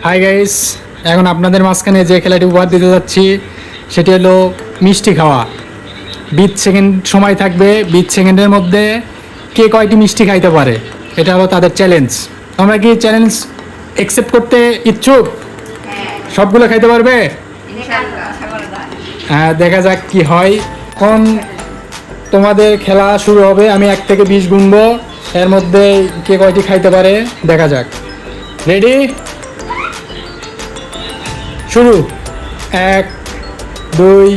Hi guys, এখন আপনাদের মাঝখানে যে খেলাটি উপহার দিতে যাচ্ছি সেটি হলো মিষ্টি খাওয়া। 20 সেকেন্ড সময় থাকবে। 20 সেকেন্ডের মধ্যে কে কয়টি মিষ্টি খাইতে পারে এটা হলো তাদের চ্যালেঞ্জ। তোমরা কি চ্যালেঞ্জ অ্যাকসেপ্ট করতে ইচ্ছুক? সবগুলো খাইতে পারবে? হ্যাঁ, দেখা যাক কি হয়। এখন তোমাদের খেলা শুরু হবে। আমি 1 থেকে 20 গুনবো, এর মধ্যে কে কয়টি খাইতে পারে দেখা যাক। রেডি, শুরু। 1 2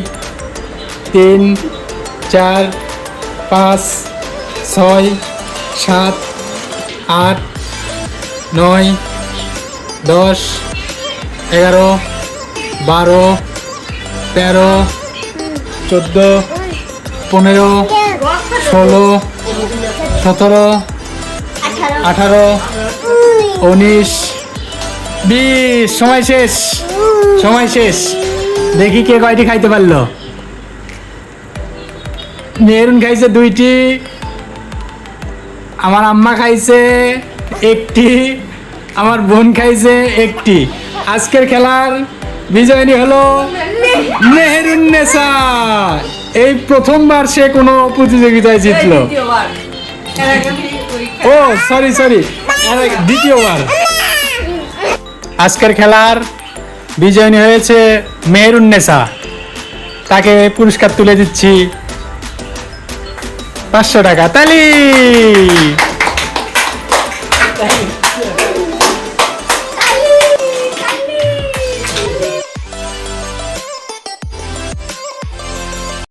3 4 5 6 7 8 9 10 11 12 13 14 15 16 17 18 19 20। সময় শেষ, সময় শেষ। দেখি কে কয়টি খাইতে পারলো। মেহরুন খাইছে 2টি, আমার আম্মা খাইছে 1টি, আমার বোন খাইছে 1টি। আজকের খেলার বিজয়িনী হলো মেহরুন্নেসা। এই প্রথমবার সে কোনো প্রতিযোগিতায় জিতলো। ও সরি, দ্বিতীয়বার। আজকের খেলার বিজয়িনী হয়েছে মেহরুন্নেসা। তাকে পুরস্কার তুলে দিচ্ছি 500 টাকা। তালি।